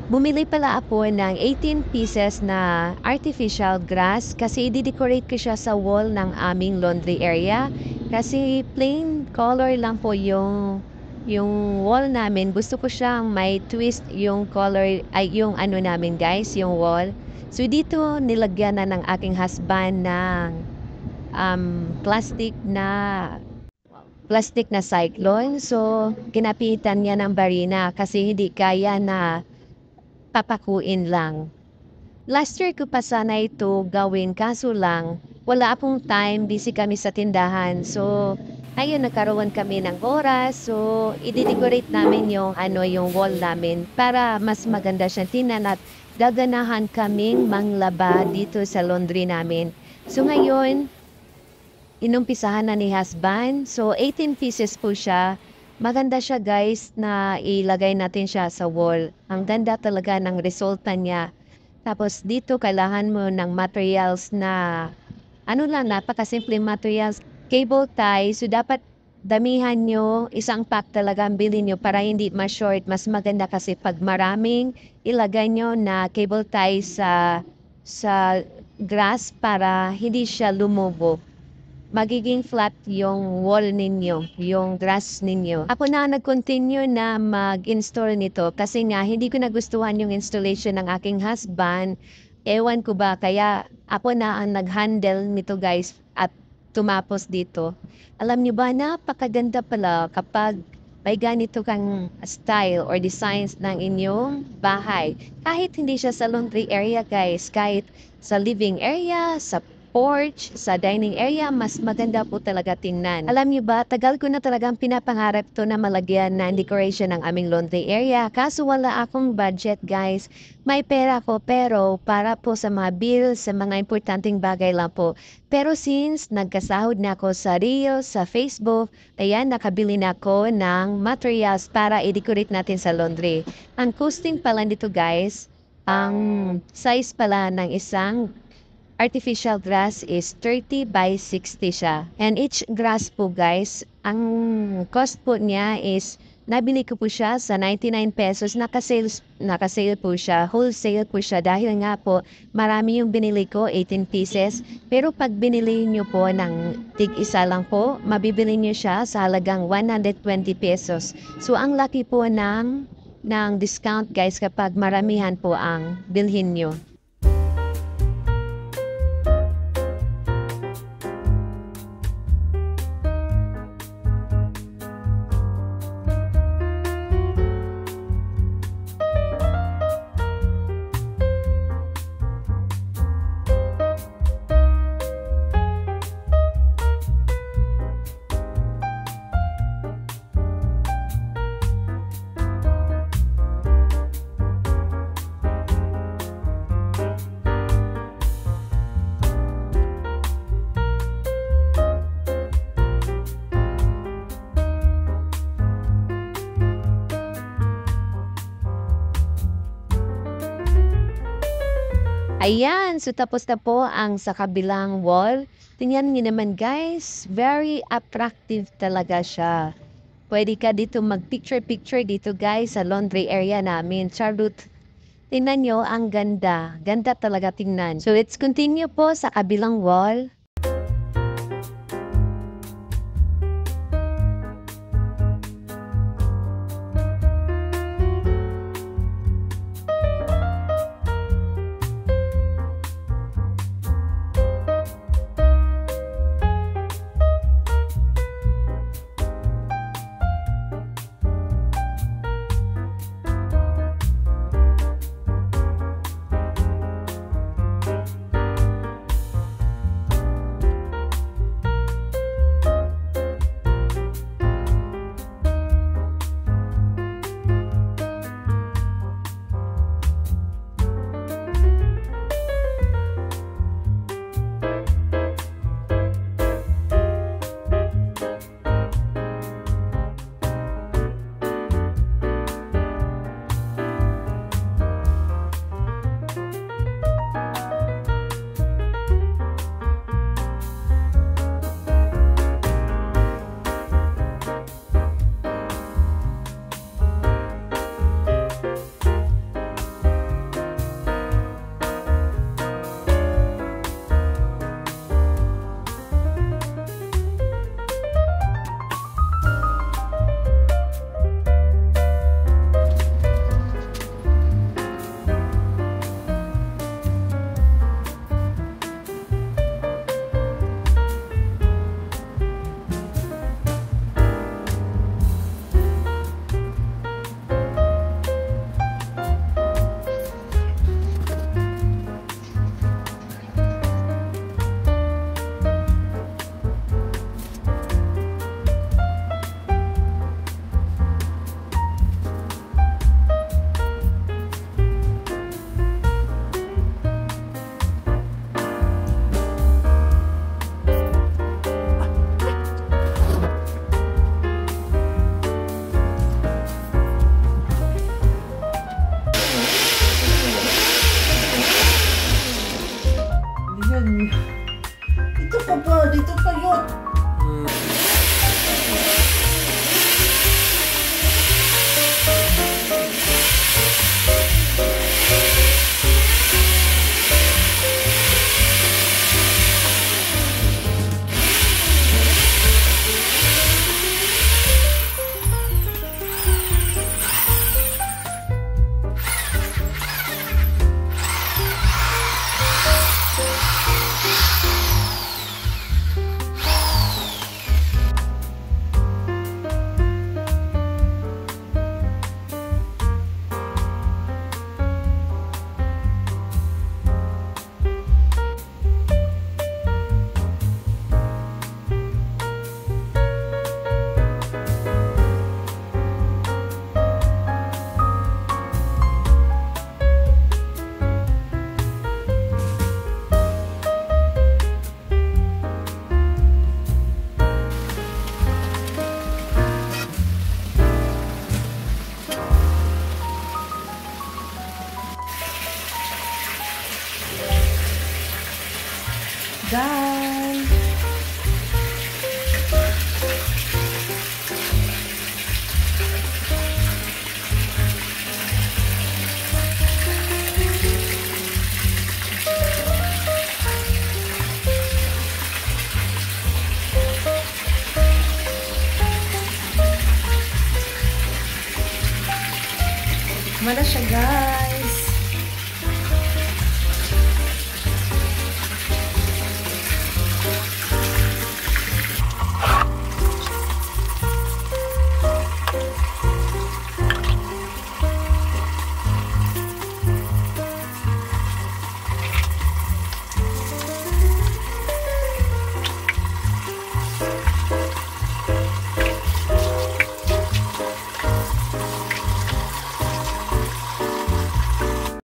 Bumili pala ako ng 18 pieces na artificial grass kasi i-decorate ko siya sa wall ng aming laundry area. Kasi plain color lang po yung wall namin. Gusto ko siyang may twist yung color, ay yung ano namin guys, yung wall. So dito nilagyan na ng aking husband ng plastic na cyclone. So kinapitan niya ng barina kasi hindi kaya na papakuin lang. Last year ko pa sana ito gawin kaso lang wala akong time, busy kami sa tindahan. So, ayun nagkaroon kami ng oras. So, i-decorate namin yung wall namin para mas maganda siyang tingnan at gaganahan kaming manglaba dito sa laundry namin. So, ngayon, inumpisahan na ni husband. So, 18 pieces po siya. Maganda siya guys na ilagay natin siya sa wall. Ang ganda talaga ng resulta niya. Tapos dito kailangan mo ng materials na ano lang, napakasimple materials. Cable tie, so dapat damihan nyo, isang pack talaga ang bilhin nyo para hindi ma-short. Mas maganda kasi pag maraming ilagay nyo na cable tie sa grass para hindi siya lumubo. Magiging flat yung wall ninyo, yung grass ninyo. Ako na nag-continue na mag-install nito kasi nga hindi ko nagustuhan yung installation ng aking husband. Ewan ko ba, kaya ako na ang nag-handle nito guys at tumapos dito. Alam niyo ba, napakaganda pala kapag may ganito kang style or designs ng inyong bahay. Kahit hindi siya sa laundry area guys, kahit sa living area, sa porch, sa dining area, mas maganda po talaga tingnan. Alam niyo ba, tagal ko na talagang pinapangarap to na malagyan ng decoration ng aming laundry area. Kaso wala akong budget guys. May pera ko pero para po sa mga bills, sa mga importanteng bagay lang po. Pero since nagkasahod na ako sa Reels, sa Facebook, ayan, nakabili na ako ng materials para i-decorate natin sa laundry. Ang costing pala dito guys, ang size pala ng isang artificial grass is 30 by 60 siya. And each grass po guys, ang cost po niya is, nabili ko po siya sa 99 pesos. Nakasale po siya. Wholesale po siya dahil nga po marami yung binili ko, 18 pieces. Pero pag binili nyo po ng tig-isa lang po, mabibili nyo siya sa halagang 120 pesos. So ang laki po ng discount guys kapag maramihan po ang bilhin nyo. Ayan, so tapos na po ang sa kabilang wall. Tingnan niyo naman guys, very attractive talaga siya. Pwede ka dito mag-picture-picture dito guys sa laundry area namin. Charlotte, tingnan nyo, ang ganda. Ganda talaga tingnan. So let's continue po sa kabilang wall. Guys! Mala siya, guys.